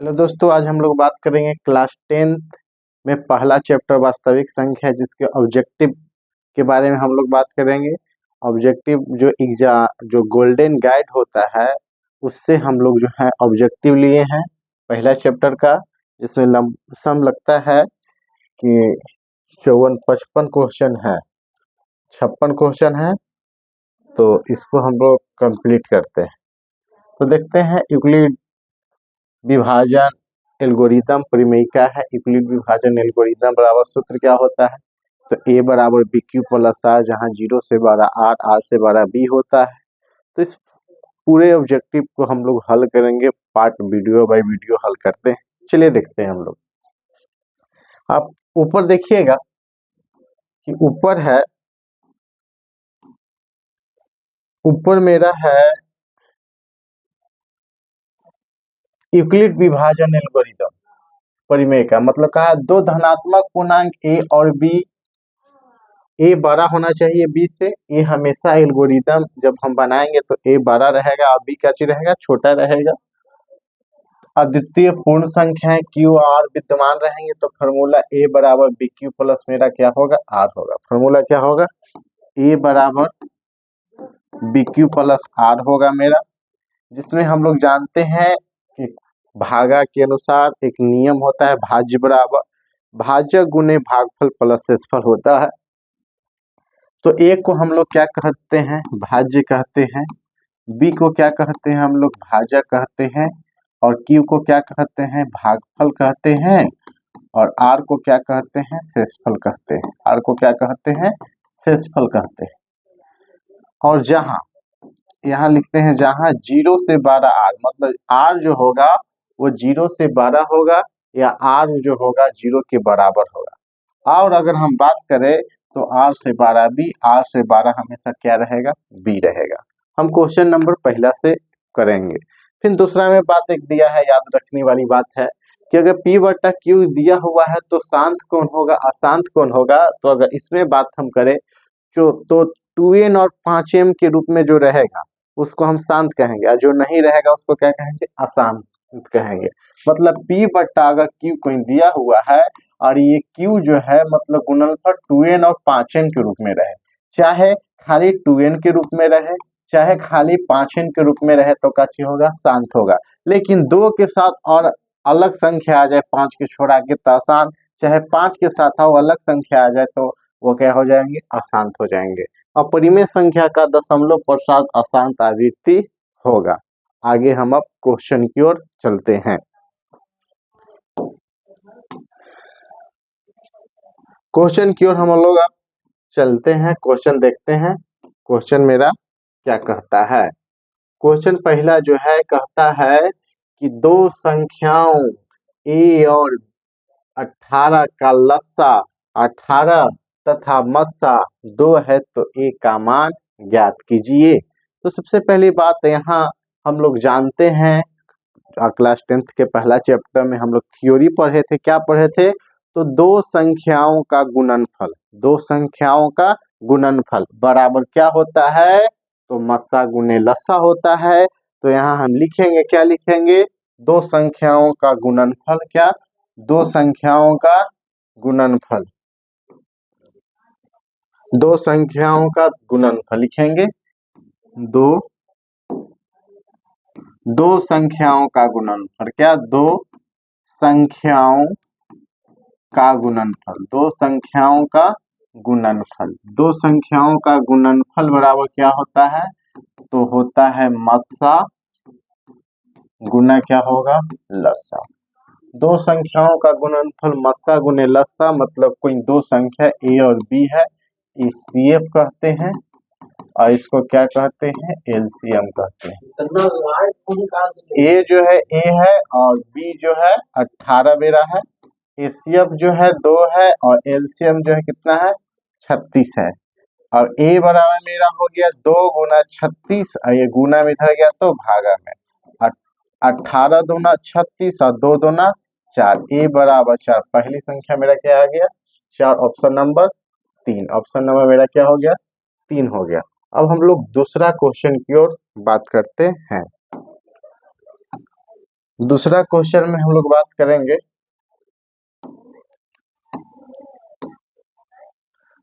Hello दोस्तों, आज हम लोग बात करेंगे क्लास 10th में पहला चैप्टर वास्तविक संख्या है, जिसके ऑब्जेक्टिव के बारे में हम लोग बात करेंगे। ऑब्जेक्टिव जो गोल्डन गाइड होता है, उससे हम लोग जो है ऑब्जेक्टिव लिए हैं पहला चैप्टर का, जिसमें लमसम लगता है कि 54-55 क्वेश्चन है, 56 क्वेश्चन है। तो इसको हम लोग कंप्लीट करते हैं। तो देखते हैं यूक्लिड विभाजन एल्गोरिदम परिमेयिका है। यूक्लिड विभाजन एल्गोरिदम बराबर सूत्र क्या होता है? तो a बराबर बी क्यू प्लस आर, जहाँ 0 से 12 आर, आर से 12 बी होता है। तो इस पूरे ऑब्जेक्टिव को हम लोग हल करेंगे, पार्ट वीडियो बाय वीडियो हल करते हैं। चलिए देखते हैं हम लोग। आप ऊपर देखिएगा कि ऊपर मेरा है यूक्लिड विभाजन एल्गोरिदम परिमेय का, मतलब कहा दो धनात्मक पूर्णांक a और b, a बड़ा होना चाहिए b से। a हमेशा एल्गोरिदम जब हम बनाएंगे तो a बड़ा रहेगा और b क्या चीज रहेगा? छोटा रहेगा। अद्वितीय पूर्ण संख्याएं q और विद्यमान रहेंगे तो फॉर्मूला a बराबर बी क्यू प्लस मेरा क्या होगा? r होगा। फॉर्मूला क्या होगा? a बराबर बी क्यू प्लस r होगा मेरा, जिसमें हम लोग जानते हैं कि भागा के अनुसार एक नियम होता है, भाज्य बराबर भाज्य गुने भागफल प्लस शेषफल होता है। तो a को हम लोग क्या कहते हैं? भाज्य कहते हैं। b को क्या कहते हैं? हम लोग भाजक कहते हैं। और q को क्या कहते हैं? भागफल कहते हैं। और r को क्या कहते हैं? शेषफल कहते हैं। r को क्या कहते हैं? शेषफल कहते हैं। और जहां यहाँ लिखते हैं, जहां 0 से 12 r, मतलब r जो होगा वो 0 से 12 होगा, या r जो होगा 0 के बराबर होगा। और अगर हम बात करें तो r से 12 b, r से 12 हमेशा क्या रहेगा? b रहेगा। हम क्वेश्चन नंबर पहला से करेंगे। फिर दूसरा में बात एक दिया है, याद रखने वाली बात है कि अगर p बटा q दिया हुआ है तो शांत कौन होगा, अशांत कौन होगा? तो अगर इसमें बात हम करें तो 2n और 5m के रूप में जो रहेगा उसको हम शांत कहेंगे, और जो नहीं रहेगा उसको क्या कहेंगे? अशांत कहेंगे। मतलब p बट्टा अगर q कोई दिया हुआ है और ये q जो है मतलब गुणनफल 2n और 5n के रूप में रहे, चाहे खाली 2n के रूप में रहे, चाहे खाली 5n के रूप में रहे, तो क्या चीज होगा? शांत होगा। लेकिन 2 के साथ और अलग संख्या आ जाए, 5 के छोड़ा के, तो आसान। चाहे 5 के साथ और अलग संख्या आ जाए तो वो क्या हो जाएंगे? अशांत हो जाएंगे। अपरिमेय संख्या का दशमलव प्रसाद अशांत आवृत्ति होगा। आगे हम अब क्वेश्चन की ओर चलते हैं। क्वेश्चन की ओर हम लोग अब चलते हैं, क्वेश्चन देखते हैं। क्वेश्चन मेरा क्या कहता है? क्वेश्चन पहला जो है कहता है कि दो संख्याओं a और 18 का लसा 18 तथा मस्सा 2 है, तो a का मान ज्ञात कीजिए। तो सबसे पहली बात यहाँ हम लोग जानते हैं, क्लास 10th के पहला चैप्टर में हम लोग थ्योरी पढ़े थे। क्या पढ़े थे? तो दो संख्याओं का गुणनफल, दो संख्याओं का गुणनफल बराबर क्या होता है? तो मस्सा गुने लस्सा होता है। तो यहाँ हम लिखेंगे, क्या लिखेंगे? दो संख्याओं का गुणनफल, क्या? दो संख्याओं का गुणनफल, दो संख्याओं का गुणनफल लिखेंगे। दो संख्याओं का गुणनफल, क्या? दो संख्याओं का गुणनफल, दो संख्याओं का गुणनफल, दो संख्याओं का गुणनफल बराबर क्या होता है? तो होता है मस्सा गुना क्या होगा? लस्सा। दो संख्याओं का गुणनफल मस्सा गुने लस्सा, मतलब कोई दो संख्या a और b है, CF कहते हैं, और इसको क्या कहते हैं? LCM कहते हैं। a जो है a है और b जो है 18 मेरा है, HCF जो है 2 है, और LCM जो है कितना है? 36 है। और a बराबर मेरा हो गया 2 गुना 36, और ये गुना में इधर गया तो भागा में 18 दूना 36 और 2 दूना 4, a बराबर 4। पहली संख्या मेरा क्या आ गया? 4। ऑप्शन नंबर 3, ऑप्शन नंबर मेरा क्या हो गया? 3 हो गया। अब हम लोग दूसरा क्वेश्चन की ओर बात करते हैं। दूसरा क्वेश्चन में हम लोग बात करेंगे,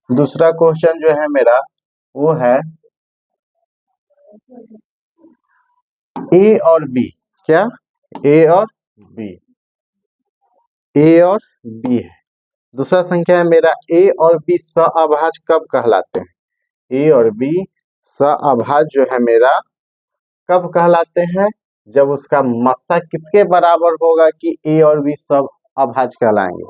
दूसरा क्वेश्चन जो है मेरा वो है ए और बी। क्या? ए और बी, ए और बी है। दूसरा संख्या है मेरा ए और बी सहअभाज्य कब कहलाते हैं? ए और बी सहअभाज्य जो है मेरा कब कहलाते हैं? जब उसका मस्सा किसके बराबर होगा कि ए और बी सब अभाज्य कहलाएंगे?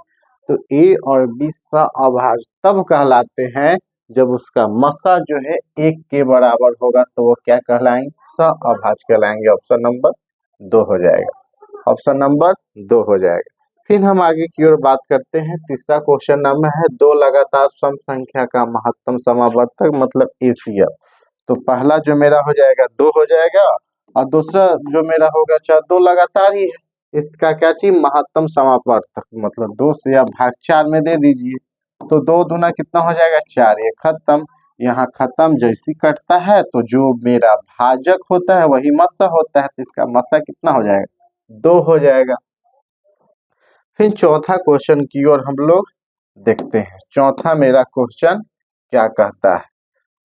तो ए और बी सहअभाज्य तब कहलाते हैं जब उसका मस्सा जो है एक के बराबर होगा, तो वो क्या कहलाएंगे? सहअभाज्य कहलाएंगे। ऑप्शन नंबर 2 हो जाएगा। ऑप्शन नंबर 2 हो जाएगा। फिर हम आगे की ओर बात करते हैं। तीसरा क्वेश्चन नंबर है दो लगातार सम संख्या का महत्तम समावर्तक मतलब एसीएफ। तो पहला जो मेरा हो जाएगा 2 हो जाएगा, और दूसरा जो मेरा होगा चाहे 2 लगातार ही है। इसका क्या चाहिए? महत्तम समावर्तक मतलब 2 से या भाग 4 में दे दीजिए। तो 2 दूना कितना हो जाएगा? 4। ये खत्म, यहाँ खत्म। जैसी कटता है तो जो मेरा भाजक होता है वही मस्सा होता है, तो इसका मस्सा कितना हो जाएगा? 2 हो जाएगा। फिर चौथा क्वेश्चन की ओर हम लोग देखते हैं। चौथा मेरा क्वेश्चन क्या कहता है?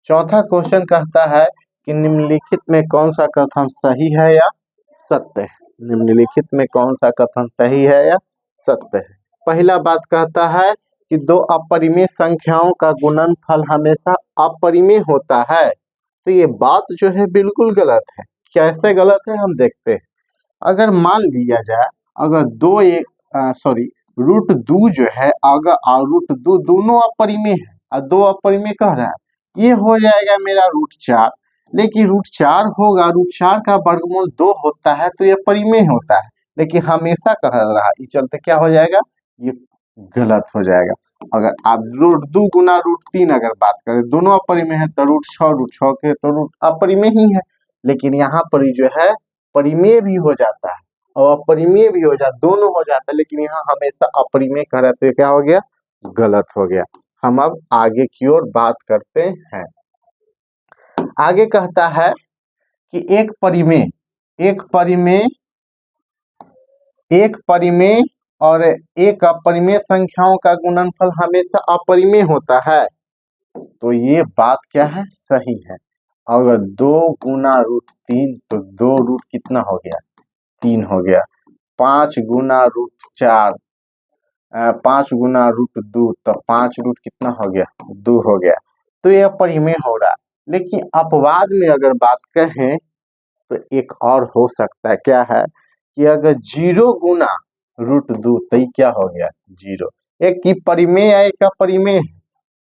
चौथा क्वेश्चन कहता है कि निम्नलिखित में कौन सा कथन सही है या सत्य है? निम्नलिखित में कौन सा कथन सही है या सत्य है? पहला बात कहता है कि दो अपरिमेय संख्याओं का गुणनफल हमेशा अपरिमेय होता है। तो ये बात जो है बिल्कुल गलत है। कैसे गलत है हम देखते हैं। अगर मान लिया जाए, अगर दो एक सॉरी रूट दो जो है अगर रूट दो दोनों अपरिमेय है और दो अपरिमेय कह रहा है, ये हो जाएगा मेरा रूट 4। लेकिन रूट 4 होगा, रूट 4 का वर्गमूल 2 होता है तो ये परिमेय होता है, लेकिन हमेशा कह रहा है, इस चलते क्या हो जाएगा? ये गलत हो जाएगा। अगर आप रूट 2 गुना रूट 3 अगर बात करें, दोनों अपरिमेय है, तो रूट 6 के तो रूट अपरिमेय ही है। लेकिन यहाँ पर जो है परिमेय भी हो जाता है और अपरिमेय भी हो जाता, दोनों हो जाता है, लेकिन यहाँ हमेशा अपरिमेय कह रहे थे, क्या हो गया? गलत हो गया। हम अब आगे की ओर बात करते हैं। आगे कहता है कि एक परिमेय, एक परिमेय, एक परिमेय और एक अपरिमेय संख्याओं का गुणनफल हमेशा अपरिमेय होता है। तो ये बात क्या है? सही है। अगर 2 गुना रूट 3 तो 2 रूट कितना हो गया? 3 हो गया। 5 गुना रूट 4, 5 गुना रूट 2 तो 5 रूट कितना हो गया? 2 हो गया। तो यह परिमेय हो रहा। लेकिन अपवाद में अगर बात कहें तो एक और हो सकता है। क्या है कि अगर 0 गुना रूट 2 तो ये क्या हो गया? 0। एक की परिमेय है, एक का परिमेय है,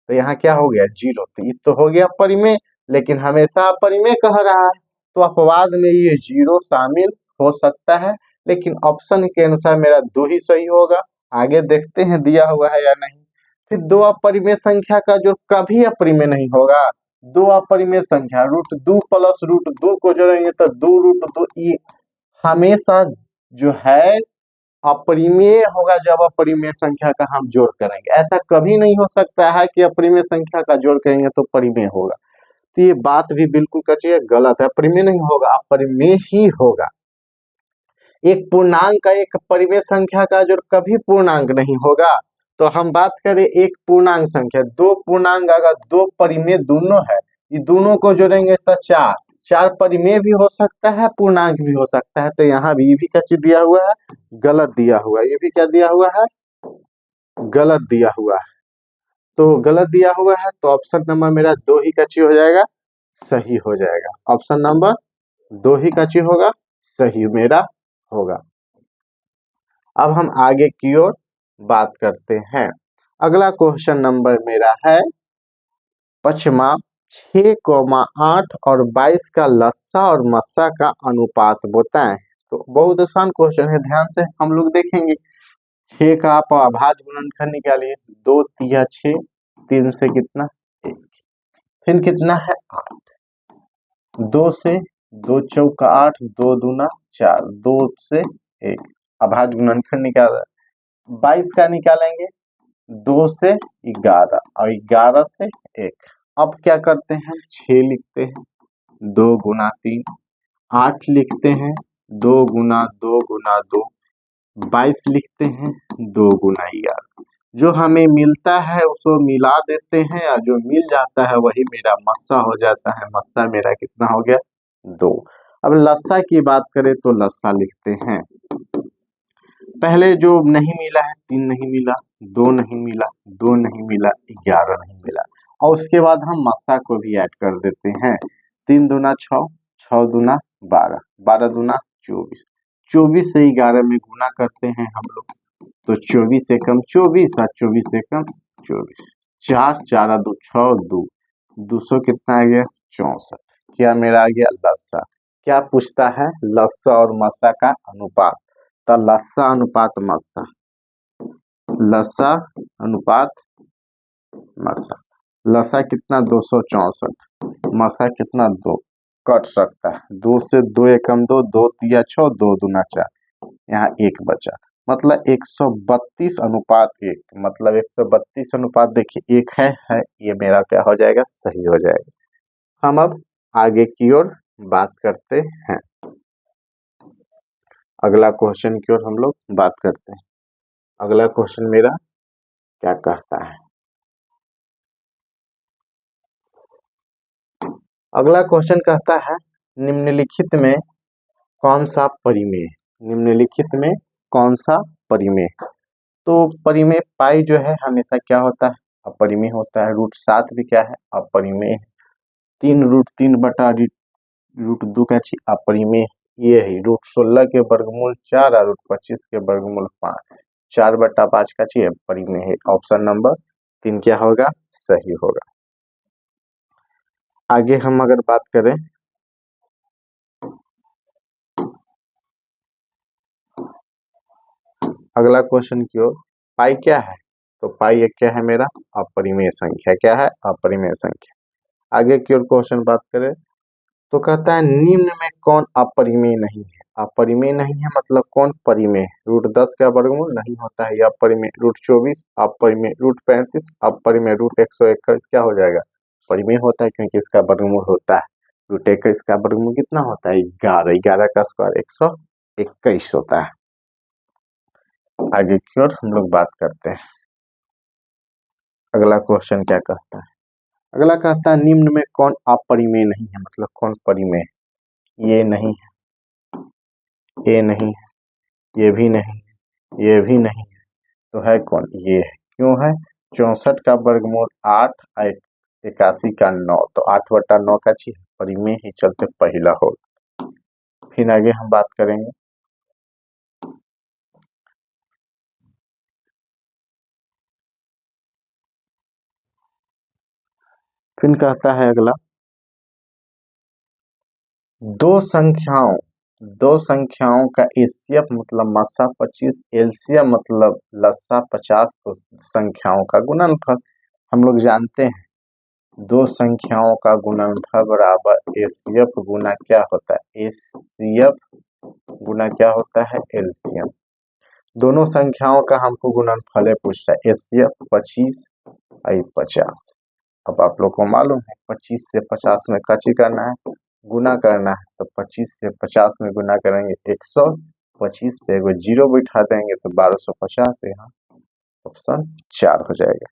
तो यहाँ क्या हो गया? 0। तो इस तो हो गया परिमेय, लेकिन हमेशा अपरिमेय कह रहा है, तो अपवाद में ये 0 शामिल हो सकता है। लेकिन ऑप्शन के अनुसार मेरा 2 ही सही होगा। आगे देखते हैं दिया हुआ है या नहीं। फिर 2 अपरिमेय संख्या का जो कभी अपरिमेय नहीं होगा। 2 अपरिमेय संख्या रूट 2 प्लस रूट 2 को जोड़ेंगे तो 2 रूट 2, ये हमेशा जो है अपरिमेय होगा जब अपरिमेय संख्या का हम जोड़ करेंगे। ऐसा कभी नहीं हो सकता है कि अपरिमेय संख्या का जोड़ करेंगे तो परिमेय होगा। तो ये बात भी बिल्कुल कच्ची है, गलत है। परिमेय नहीं होगा, अपरिमेय ही होगा। एक पूर्णांक का एक परिमेय संख्या का जोड़ कभी पूर्णांक नहीं होगा। तो हम बात करें एक पूर्णांक संख्या, 2 पूर्णांक अगर 2 परिमेय दोनों है, ये दोनों को जोड़ेंगे तो 4। 4 परिमेय भी हो सकता है, पूर्णांक भी हो सकता है। तो यहाँ भी ये भी क्या चीज दिया हुआ है? गलत दिया हुआ है। ये भी क्या दिया हुआ है? गलत दिया हुआ है। तो गलत दिया हुआ है, तो ऑप्शन नंबर मेरा 2 ही का चीज हो जाएगा, सही हो जाएगा। ऑप्शन नंबर 2 ही का चीज होगा, सही मेरा होगा। अब हम आगे की ओर बात करते हैं। अगला क्वेश्चन नंबर मेरा है पचमा 6,8 और 22 का लस्सा और मस्सा का अनुपात बताएं। तो बहुत आसान क्वेश्चन है, ध्यान से हम लोग देखेंगे। 6 का आप अभाज्य गुणनखंड निकालिए, 2 तिया 6, 3 से कितना 1, फिर कितना है 8, 2 से 2 चौका 8, 2 दूना 4, 2 से 1 अभाज्य गुणनखंड निकाल। 22 का निकालेंगे 2 से 11 और 11 से 1। अब क्या करते हैं? 6 लिखते हैं, 2 गुना 3, 8 लिखते हैं, 2 × 2 × 2 22 लिखते हैं, 2 × 11। जो हमें मिलता है उसको मिला देते हैं और जो मिल जाता है वही मेरा मस्सा हो जाता है। मस्सा मेरा कितना हो गया? 2। अब लस्सा की बात करें तो लस्सा लिखते हैं। पहले जो नहीं मिला है 3 नहीं मिला, 2 नहीं मिला, 2 नहीं मिला, 11 नहीं मिला और उसके बाद हम मस्सा को भी ऐड कर देते हैं। 3 दूना 6, 6 दूना 12, 12 दूना 24, 24 से 11 में गुना करते हैं हम लोग तो 24 एकम 24 और 24 एकम 24, 4 4 2 6 2, 200 कितना आ गया? 64। क्या मेरा आ गया? लस्सा। क्या पूछता है? लस्सा और मस्सा का अनुपात। तो लस्सा अनुपात मस्सा, लस्सा अनुपात मस्सा। लस्सा कितना? 264, मस्सा कितना? 2। कट सकता है 2 से 2 एकम 2, 2 तिया 6, 2 दूना 4, यहाँ 1 बचा मतलब 132 अनुपात 1, मतलब 132 अनुपात देखिए 1 है ये मेरा क्या हो जाएगा? सही हो जाएगा। हम अब आगे की ओर बात करते हैं, अगला क्वेश्चन की ओर हम लोग बात करते हैं। अगला क्वेश्चन मेरा क्या कहता है? अगला क्वेश्चन कहता है निम्नलिखित में कौन सा परिमेय? निम्नलिखित में कौन सा परिमेय? तो परिमेय पाई जो है हमेशा क्या होता है? अपरिमेय होता है। √7 भी क्या है? अपरिमेय है। 3√3 बटा √2 का छी अपरिमेय, ये है। √16 के वर्गमूल 4 और √25 के वर्गमूल 5, 4/5 का छी परिमेय है। ऑप्शन नंबर 3 क्या होगा? सही होगा। आगे हम अगर बात करें अगला क्वेश्चन की ओर, पाई क्या है? तो पाई एक क्या है मेरा? अपरिमेय संख्या। क्या है? अपरिमेय संख्या। आगे की ओर क्वेश्चन बात करें तो कहता है निम्न में कौन अपरिमेय नहीं है? अपरिमेय नहीं है मतलब कौन परिमेय है? √10 का वर्गमूल नहीं होता है, यह अपरिमेय। √24 अपरिमेय, √35 अपरिमेय, √121 क्या हो जाएगा? परिमेय होता है क्योंकि इसका वर्गमूल होता है। √21 का वर्गमूल कितना होता है? 11, 11 का स्क्वायर 121 होता है। आगे की ओर हम लोग बात करते हैं, अगला क्वेश्चन क्या कहता है? अगला कहता है निम्न में कौन अपरिमेय नहीं है, मतलब कौन परिमेय? ये नहीं है, ये नहीं है, ये भी नहीं, ये भी नहीं है, तो है कौन? ये है। क्यों है? 64 का वर्गमूल 8, 81 का 9, तो 8/9 का चीज परिमेय ही चलते पहला होगा। फिर आगे हम बात करेंगे फिर कहता है अगला दो संख्याओं का एचसीएफ मतलब मस्सा 25, एलसीएम मतलब लस्सा 50, तो संख्याओं का गुणनफल। हम लोग जानते हैं दो संख्याओं का गुणनफल बराबर एचसीएफ गुना क्या होता है? एचसीएफ गुना क्या होता है? एलसीएम। दोनों संख्याओं का हमको गुणनफल पूछ रहा है। एचसीएफ 25 और 50। अब आप लोग को मालूम है 25 से 50 में कची करना है? गुना करना है। तो 25 से 50 में गुना करेंगे 100, 25 पे एगो 0 बिठा देंगे तो 1250, यहाँ ऑप्शन 4 हो जाएगा।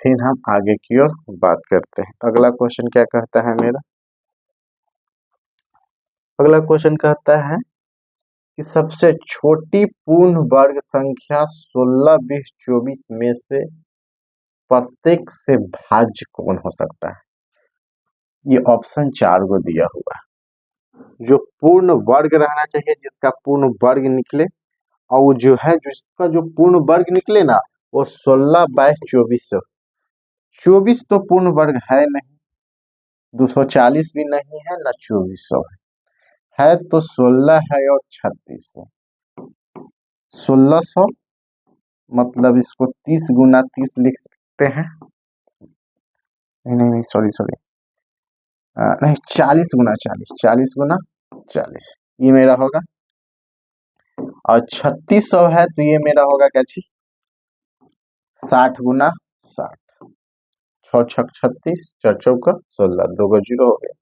फिर हम आगे की ओर बात करते हैं, अगला क्वेश्चन क्या कहता है मेरा? अगला क्वेश्चन कहता है कि सबसे छोटी पूर्ण वर्ग संख्या 16, 20, 24 में से प्रत्येक से भाज्य कौन हो सकता है? ये ऑप्शन 4 को दिया हुआ है। जो पूर्ण वर्ग रहना चाहिए, जिसका पूर्ण वर्ग निकले, और वो जो है जिसका जो पूर्ण वर्ग निकले ना, वो 16, 22, 24, 24 तो पूर्ण वर्ग है नहीं, 240 भी नहीं है ना 2400 है तो 16 है और 3600। 1600 मतलब इसको 30 गुना 30 लिख सकते हैं। नहीं नहीं सॉरी सॉरी, नहीं 40 गुना 40, 40 गुना 40 ये मेरा होगा। और 3600 है तो ये मेरा होगा क्या चीज? 60 गुना 60, 6 6 36, 4 4 16, 2 को 0 हो गया।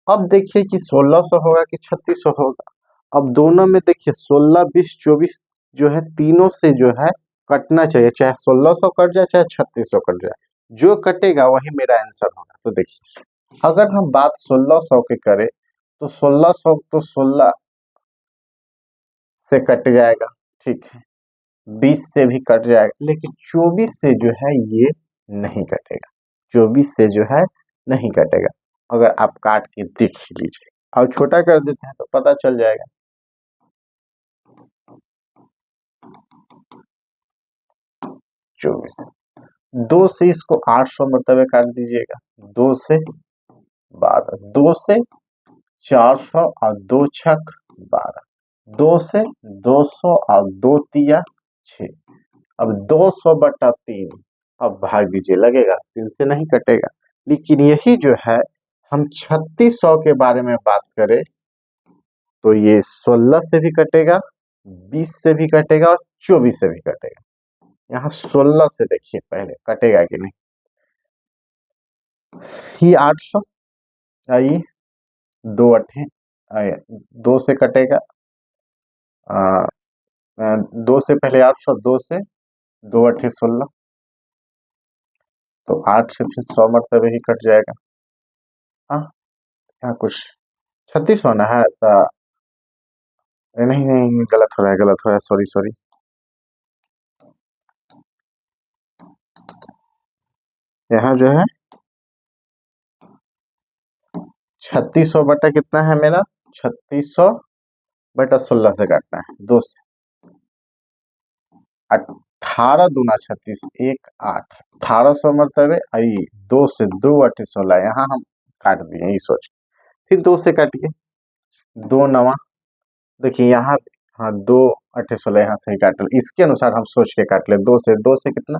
अब देखिए कि 1600 होगा कि 3600 होगा। अब दोनों में देखिए 16, 20, 24 जो है तीनों से जो है कटना चाहिए, चाहे 1600 कट जाए चाहे 3600 कट जाए, जो कटेगा वही मेरा आंसर होगा। तो देखिए अगर हम बात 1600 की करें तो 1600 तो 16 से कट जाएगा, ठीक है, 20 से भी कट जाएगा, लेकिन 24 से जो है ये नहीं कटेगा, 24 से जो है नहीं कटेगा। अगर आप काट के देख लीजिए, और छोटा कर देते हैं तो पता चल जाएगा। 24 2 से इसको 800 मरतबे काट दीजिएगा, 2 से 12, 2 से 400 और 2 छक 12, 2 से 200 और 2 तिया 6। अब 200/3 अब भाग दीजिए, लगेगा 3 से नहीं कटेगा। लेकिन यही जो है हम 3600 के बारे में बात करें तो ये 16 से भी कटेगा, 20 से भी कटेगा और 24 से भी कटेगा। यहाँ 16 से देखिए पहले कटेगा कि नहीं, ये 800 आई, 2 अठे 2 से कटेगा, 2 से पहले 800, 2 से 2 अठे 16, तो 8 से फिर 100 मरतबे ही कट जाएगा। हाँ, यहाँ कुछ 36 होना है तो नहीं नहीं, गलत हो रहा है, गलत हो रहा है, सॉरी सॉरी। यहाँ जो है 3600 बटा कितना है मेरा, 3600/16 से काटना है, 2 से 18 दूना 36, 1 8, 1800 मरतबे आई, 2 से 2 अठे 16, यहाँ हम काट दिए ये सोच, फिर 2 से काटिए, 2 नवा, देखिए यहाँ, हाँ 2 अठे 16 यहाँ से ही काट ले, इसके अनुसार हम सोच के काट ले, 2 से कितना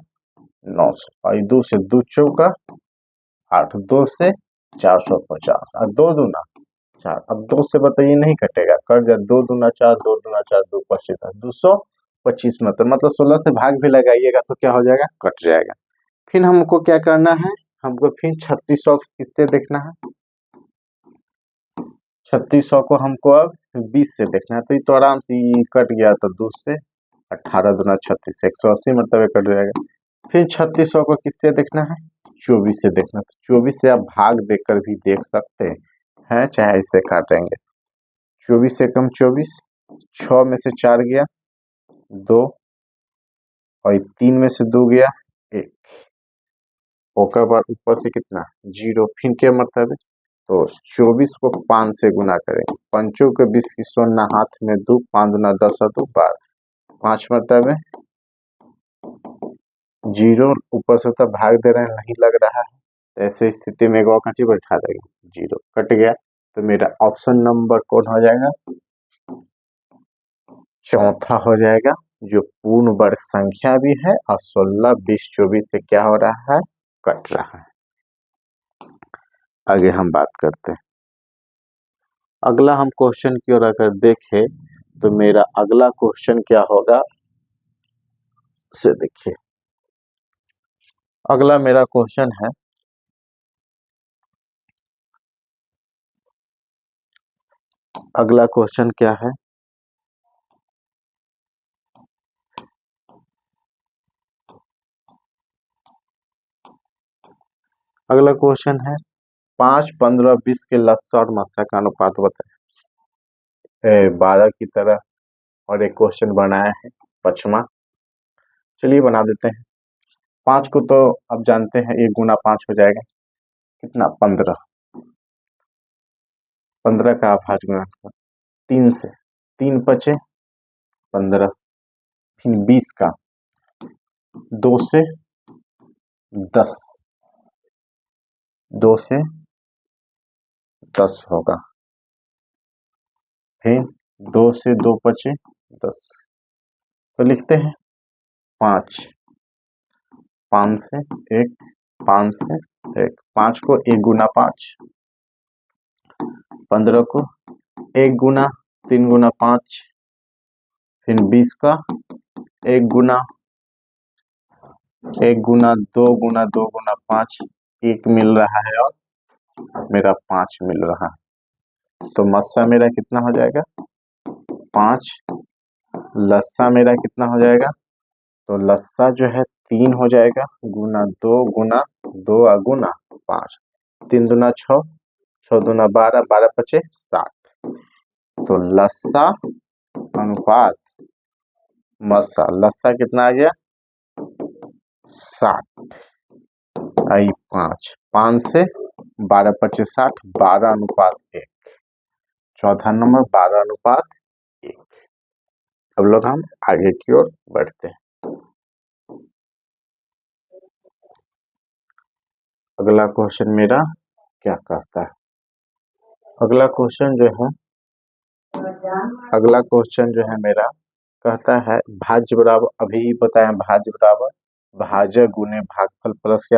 900 और 2 से 2 चौका 8, 2 से 450 और 2 दूना 4। अब 2 से बताइए नहीं कटेगा, कट जाए, 2 दूना 4, 2 दूना 4, 2 25, 225 मतलब 16 से भाग भी लगाइएगा तो क्या हो जाएगा, कट जाएगा। फिर हमको क्या करना है, हमको फिर 3600 किससे देखना है, 3600 को हमको अब 20 से देखना है, तो ये तो आराम से ये कट गया, तो 2 से 18 दूना 36, 180 मरतबे कट जाएगा। फिर 3600 को किससे देखना है, 24 से देखना, तो 24 से आप भाग देकर भी देख सकते हैं, चाहे इसे काटेंगे। 24 से कम 24, 6 में से 4 गया 2, और 3 में से 2 गया 1, ओकर बाद ऊपर से कितना 0, फिर के मरतबे, तो 24 को 5 से गुना करेंगे, 5 के 20 की सोना हाथ में 2, 5 दूना 10 और 2 12, 5 मरतबे 0, ऊपर से तो भाग दे रहे हैं नहीं लग रहा है, तो ऐसे स्थिति में एगो कांची बैठा देगा, 0 कट गया, तो मेरा ऑप्शन नंबर कौन हो जाएगा, चौथा हो जाएगा, जो पूर्ण वर्ग संख्या भी है और 16, 20, 24 से क्या हो रहा है, कट रहा है। आगे हम बात करते हैं, अगला हम क्वेश्चन की ओर अगर देखें तो मेरा अगला क्वेश्चन क्या होगा, से देखिए अगला मेरा क्वेश्चन है, अगला क्वेश्चन क्या है, अगला क्वेश्चन है 5, 15, 20 के लसा और मसा का अनुपात बताए। 12 की तरह और एक क्वेश्चन बनाया है 5वां, चलिए बना देते हैं। 5 को तो अब जानते हैं 1 गुना 5 हो जाएगा, कितना 15, 15 का अभाज्य गुणा 3 से, 3 पचे 15, फिर 20 का 2 से 10, 2 से 10 होगा, फिर 2 से 2 पचे 10, तो लिखते हैं 5, 5 से 1, 5 से 1, 5 को 1 गुना 5, 15 को 1 गुना 3 गुना 5, फिर 20 का 1 गुना 1 गुना 2 गुना 2 गुना 5, 1 मिल रहा है और मेरा 5 मिल रहा है। तो मस्सा मेरा कितना हो जाएगा 5, लस्सा मेरा कितना हो जाएगा, तो लस्सा जो है 3 हो जाएगा गुना 2 गुना 5, 3 दूना 6, 6 दूना 12, 12 पचे 60। तो लस्सा अनुपात मस्सा, लस्सा कितना आ गया 60, आई 5, 5 से 12 पचे 60, 12:1। चौथा नंबर 12:1। अब लोग हम आगे की ओर बढ़ते हैं। अगला क्वेश्चन मेरा क्या कहता है, अगला क्वेश्चन जो है मेरा कहता है भाज्य बराबर, अभी बताया भाज्य बराबर भाजक गुने भागफल प्लस क्या